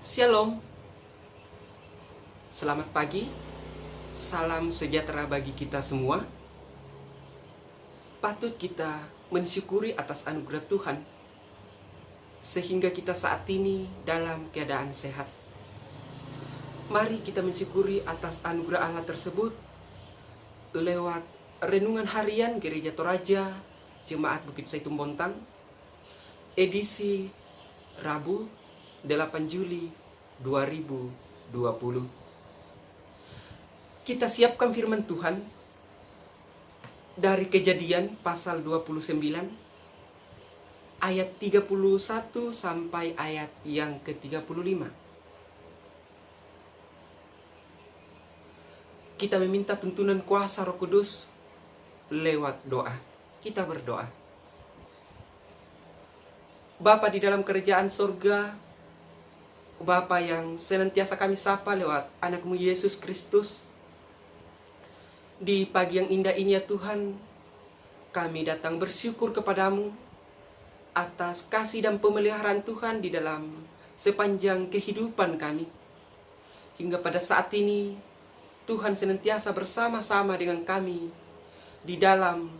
Shalom, selamat pagi, salam sejahtera bagi kita semua. Patut kita mensyukuri atas anugerah Tuhan, sehingga kita saat ini dalam keadaan sehat. Mari kita mensyukuri atas anugerah Allah tersebut lewat renungan harian Gereja Toraja Jemaat Bukit Zaitun Bontang, edisi Rabu 8 Juli 2020. Kita siapkan firman Tuhan dari Kejadian pasal 29 ayat 31 sampai ayat yang ke-35. Kita meminta tuntunan kuasa Roh Kudus lewat doa. Kita berdoa. Bapa di dalam kerajaan sorga, Bapa yang senantiasa kami sapa lewat anak-Mu Yesus Kristus, di pagi yang indah ini ya Tuhan, kami datang bersyukur kepadamu atas kasih dan pemeliharaan Tuhan di dalam sepanjang kehidupan kami. Hingga pada saat ini, Tuhan senantiasa bersama-sama dengan kami di dalam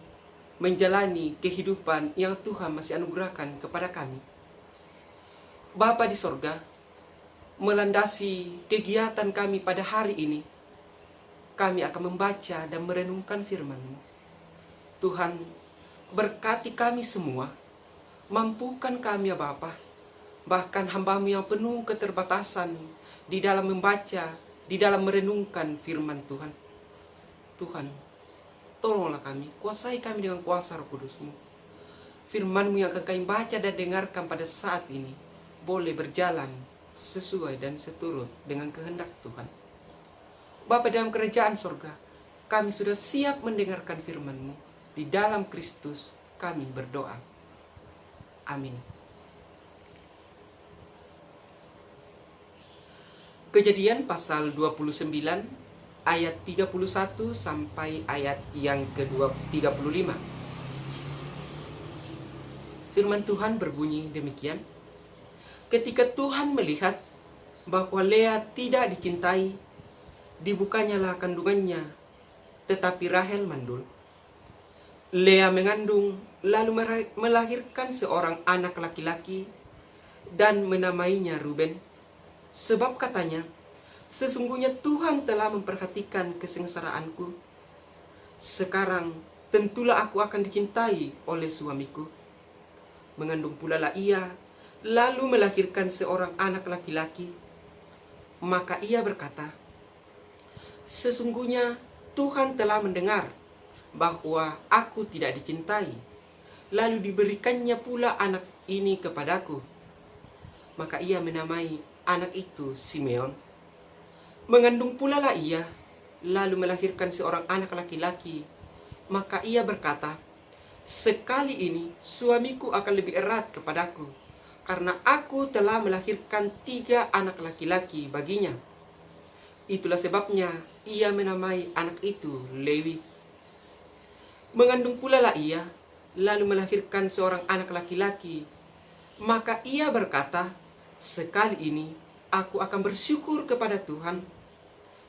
menjalani kehidupan yang Tuhan masih anugerahkan kepada kami. Bapa di sorga, melandasi kegiatan kami pada hari ini, kami akan membaca dan merenungkan firman-Mu. Tuhan, berkati kami semua, mampukan kami ya Bapa, bahkan hamba-Mu yang penuh keterbatasan di dalam membaca, di dalam merenungkan firman Tuhan. Tuhan, tolonglah kami, kuasai kami dengan kuasa Roh Kudus-Mu. Firman-Mu yang akan kami baca dan dengarkan pada saat ini boleh berjalan sesuai dan seturut dengan kehendak Tuhan. Bapa dalam kerajaan sorga, kami sudah siap mendengarkan firman-Mu. Di dalam Kristus kami berdoa. Amin. Kejadian pasal 29 ayat 31 sampai ayat yang ke-35. Firman Tuhan berbunyi demikian. Ketika Tuhan melihat bahwa Lea tidak dicintai, dibukanyalah kandungannya, tetapi Rahel mandul. Lea mengandung, lalu melahirkan seorang anak laki-laki dan menamainya Ruben. Sebab katanya, sesungguhnya Tuhan telah memperhatikan kesengsaraanku. Sekarang tentulah aku akan dicintai oleh suamiku. Mengandung pula lah ia, lalu melahirkan seorang anak laki-laki. Maka ia berkata, sesungguhnya Tuhan telah mendengar bahwa aku tidak dicintai, lalu diberikannya pula anak ini kepadaku. Maka ia menamai anak itu Simeon. Mengandung pula lah ia, lalu melahirkan seorang anak laki-laki. Maka ia berkata, sekali ini suamiku akan lebih erat kepadaku, karena aku telah melahirkan 3 anak laki-laki baginya. Itulah sebabnya ia menamai anak itu Lewi. Mengandung pula lah ia, lalu melahirkan seorang anak laki-laki. Maka ia berkata, sekali ini aku akan bersyukur kepada Tuhan.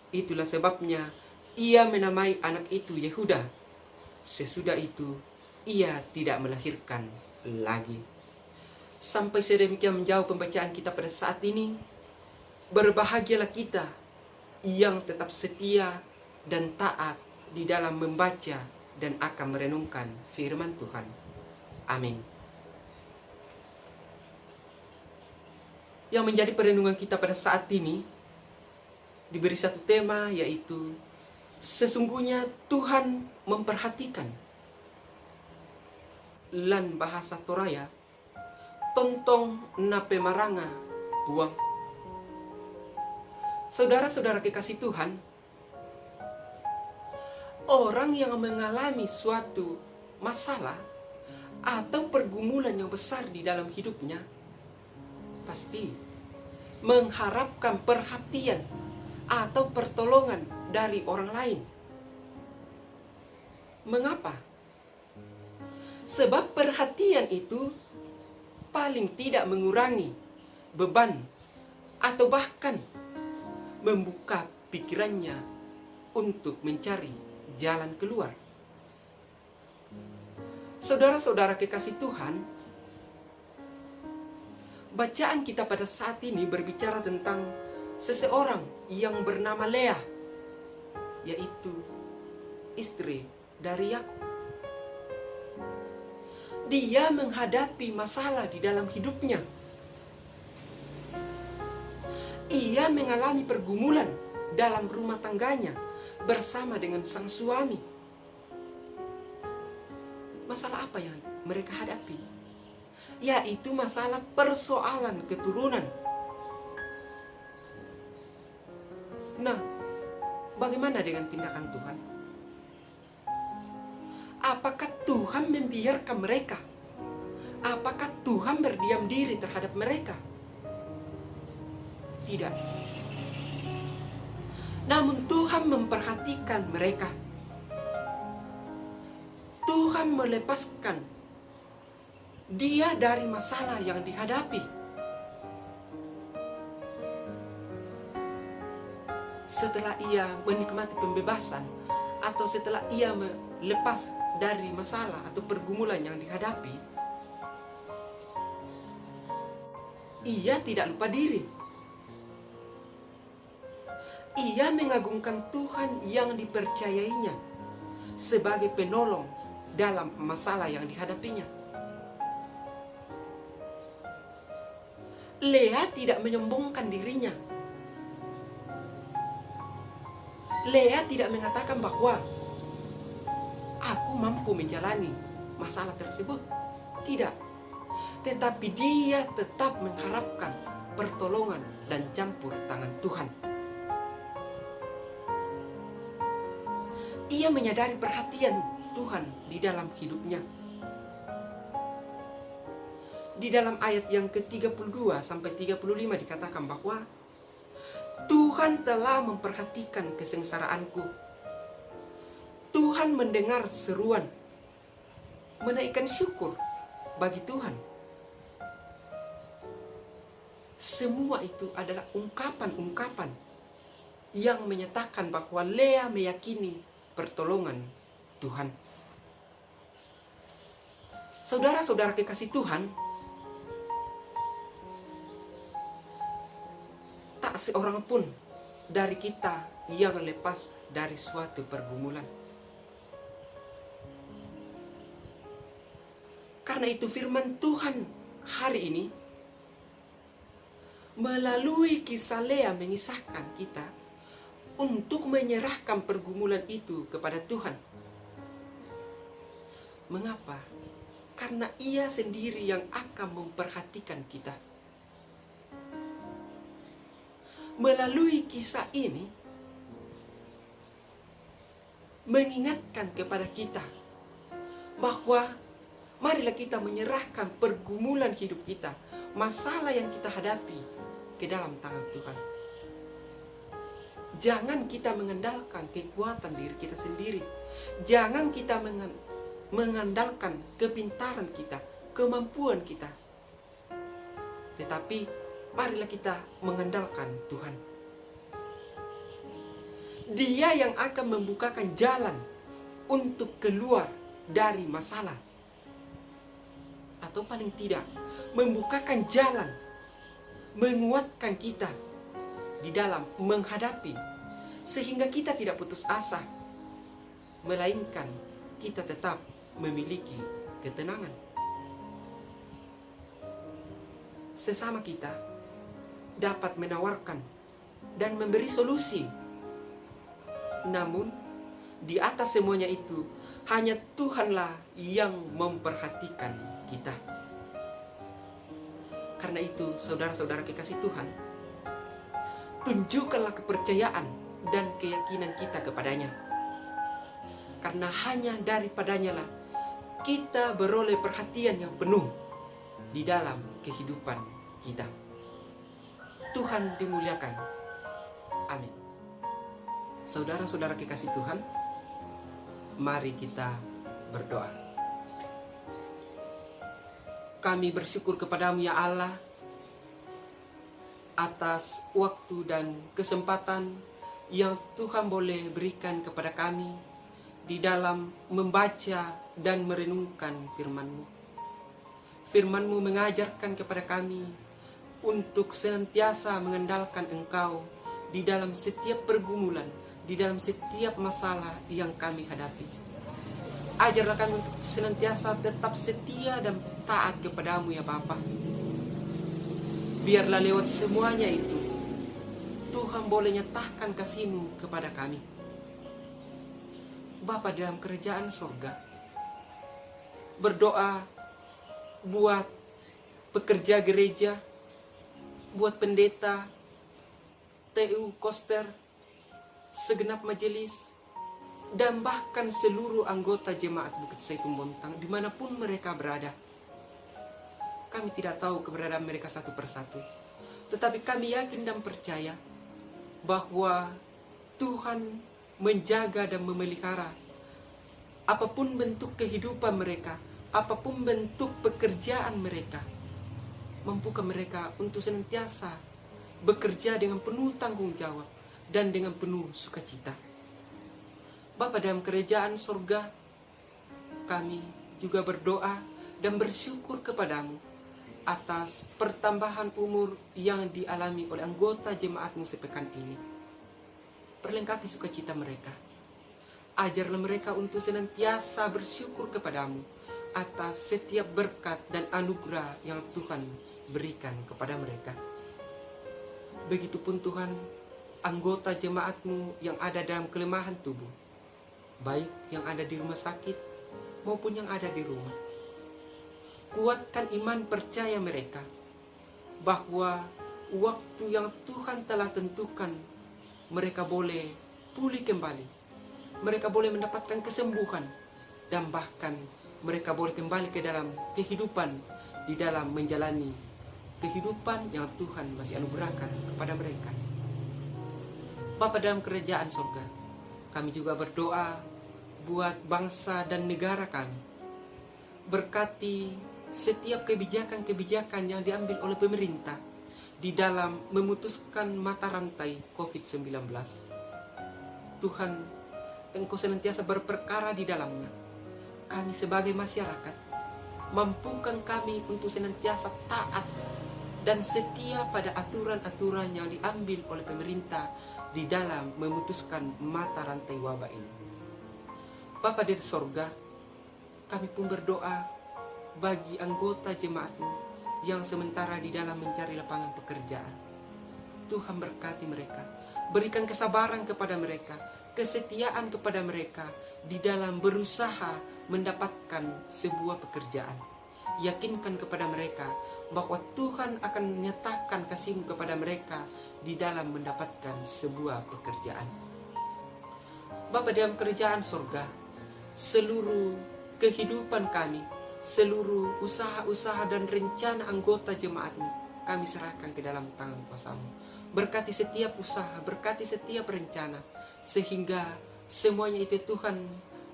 Itulah sebabnya ia menamai anak itu Yehuda. Sesudah itu ia tidak melahirkan lagi. Sampai sedemikian menjauh pembacaan kita pada saat ini. Berbahagialah kita yang tetap setia dan taat di dalam membaca dan akan merenungkan firman Tuhan. Amin. Yang menjadi perenungan kita pada saat ini diberi satu tema, yaitu sesungguhnya Tuhan memperhatikan. Lan bahasa Toraya, tontong nape maranga buang. Saudara-saudara kekasih Tuhan, orang yang mengalami suatu masalah atau pergumulan yang besar di dalam hidupnya pasti mengharapkan perhatian atau pertolongan dari orang lain. Mengapa? Sebab perhatian itu paling tidak mengurangi beban atau bahkan membuka pikirannya untuk mencari jalan keluar. Saudara-saudara kekasih Tuhan, bacaan kita pada saat ini berbicara tentang seseorang yang bernama Lea, yaitu istri dari Yakub. Dia menghadapi masalah di dalam hidupnya. Ia mengalami pergumulan dalam rumah tangganya bersama dengan sang suami. Masalah apa yang mereka hadapi? Yaitu masalah persoalan keturunan. Nah, bagaimana dengan tindakan Tuhan? Apakah Tuhan membiarkan mereka? Apakah Tuhan berdiam diri terhadap mereka? Tidak. Namun Tuhan memperhatikan mereka. Tuhan melepaskan dia dari masalah yang dihadapi. Setelah ia menikmati pembebasan, atau setelah ia melepas dari masalah atau pergumulan yang dihadapi, ia tidak lupa diri. Ia mengagungkan Tuhan yang dipercayainya sebagai penolong dalam masalah yang dihadapinya. Lea tidak menyombongkan dirinya. Lea tidak mengatakan bahwa aku mampu menjalani masalah tersebut. Tidak. Tetapi dia tetap mengharapkan pertolongan dan campur tangan Tuhan. Ia menyadari perhatian Tuhan di dalam hidupnya. Di dalam ayat yang ke-32 sampai 35 dikatakan bahwa Tuhan telah memperhatikan kesengsaraanku. Tuhan mendengar seruan, menaikkan syukur bagi Tuhan. Semua itu adalah ungkapan-ungkapan yang menyatakan bahwa Lea meyakini pertolongan Tuhan. Saudara-saudara kekasih Tuhan, tak seorang pun dari kita yang lepas dari suatu pergumulan. Karena itu firman Tuhan hari ini melalui kisah Lea mengisahkan kita untuk menyerahkan pergumulan itu kepada Tuhan. Mengapa? Karena Ia sendiri yang akan memperhatikan kita. Melalui kisah ini mengingatkan kepada kita bahwa marilah kita menyerahkan pergumulan hidup kita, masalah yang kita hadapi, ke dalam tangan Tuhan. Jangan kita mengandalkan kekuatan diri kita sendiri. Jangan kita mengandalkan kepintaran kita, kemampuan kita. Tetapi marilah kita mengandalkan Tuhan. Dia yang akan membukakan jalan untuk keluar dari masalah. Atau paling tidak, membukakan jalan, menguatkan kita di dalam menghadapi, sehingga kita tidak putus asa, melainkan kita tetap memiliki ketenangan. Sesama kita dapat menawarkan dan memberi solusi. Namun di atas semuanya itu, hanya Tuhanlah yang memperhatikan kita. Karena itu, saudara-saudara kekasih Tuhan, tunjukkanlah kepercayaan dan keyakinan kita kepadanya. Karena hanya daripadanya lah kita beroleh perhatian yang penuh di dalam kehidupan kita. Tuhan dimuliakan. Amin. Saudara-saudara kekasih Tuhan, mari kita berdoa. Kami bersyukur kepadamu ya Allah, atas waktu dan kesempatan yang Tuhan boleh berikan kepada kami di dalam membaca dan merenungkan firman-Mu. Firman-Mu mengajarkan kepada kami untuk senantiasa mengandalkan Engkau di dalam setiap pergumulan, di dalam setiap masalah yang kami hadapi. Ajarlah kami untuk senantiasa tetap setia dan taat kepadamu ya Bapa. Biarlah lewat semuanya itu, Tuhan boleh nyatakan kasih-Mu kepada kami. Bapa dalam kerajaan surga, berdoa buat pekerja gereja, buat pendeta, TU Koster, segenap majelis, dan bahkan seluruh anggota jemaat Bukit Zaitun Bontang dimanapun mereka berada. Kami tidak tahu keberadaan mereka satu persatu, tetapi kami yakin dan percaya bahwa Tuhan menjaga dan memelihara apapun bentuk kehidupan mereka, apapun bentuk pekerjaan mereka. Mampukah mereka untuk senantiasa bekerja dengan penuh tanggung jawab dan dengan penuh sukacita. Bapa dalam kerajaan surga, kami juga berdoa dan bersyukur kepadamu atas pertambahan umur yang dialami oleh anggota jemaat-Mu sepekan ini. Perlengkapi sukacita mereka. Ajarlah mereka untuk senantiasa bersyukur kepadamu atas setiap berkat dan anugerah yang Tuhan berikan kepada mereka. Begitupun Tuhan, anggota jemaat-Mu yang ada dalam kelemahan tubuh, baik yang ada di rumah sakit maupun yang ada di rumah. Kuatkan iman percaya mereka bahwa waktu yang Tuhan telah tentukan, mereka boleh pulih kembali, mereka boleh mendapatkan kesembuhan, dan bahkan mereka boleh kembali ke dalam kehidupan, di dalam menjalani kehidupan yang Tuhan masih anugerahkan kepada mereka. Bapa dalam kerajaan surga, kami juga berdoa buat bangsa dan negara kami. Berkati setiap kebijakan-kebijakan yang diambil oleh pemerintah di dalam memutuskan mata rantai COVID-19. Tuhan, Engkau senantiasa berperkara di dalamnya. Kami sebagai masyarakat, mampukan kami untuk senantiasa taat dan setia pada aturan-aturan yang diambil oleh pemerintah di dalam memutuskan mata rantai wabah ini. Bapa di sorga, kami pun berdoa bagi anggota jemaat-Mu yang sementara di dalam mencari lapangan pekerjaan. Tuhan berkati mereka, berikan kesabaran kepada mereka, kesetiaan kepada mereka di dalam berusaha mendapatkan sebuah pekerjaan. Yakinkan kepada mereka bahwa Tuhan akan menyatakan kasih-Mu kepada mereka di dalam mendapatkan sebuah pekerjaan. Bapa dalam kerajaan surga, seluruh kehidupan kami, seluruh usaha-usaha dan rencana anggota jemaat-Mu, kami serahkan ke dalam tangan kuasa-Mu. Berkati setiap usaha, berkati setiap rencana, sehingga semuanya itu Tuhan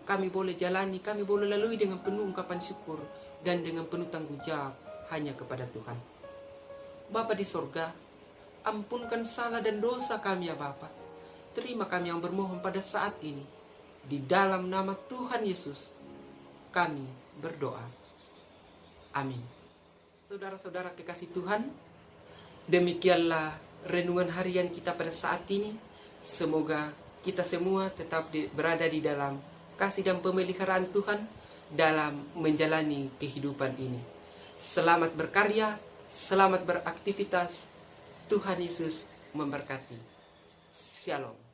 kami boleh jalani, kami boleh lalui dengan penuh ungkapan syukur dan dengan penuh tanggung jawab hanya kepada Tuhan. Bapa di sorga, ampunkan salah dan dosa kami ya Bapa. Terima kami yang bermohon pada saat ini. Di dalam nama Tuhan Yesus, kami berdoa. Amin. Saudara-saudara kekasih Tuhan, demikianlah renungan harian kita pada saat ini. Semoga kita semua tetap berada di dalam kasih dan pemeliharaan Tuhan dalam menjalani kehidupan ini. Selamat berkarya, selamat beraktivitas. Tuhan Yesus memberkati. Shalom.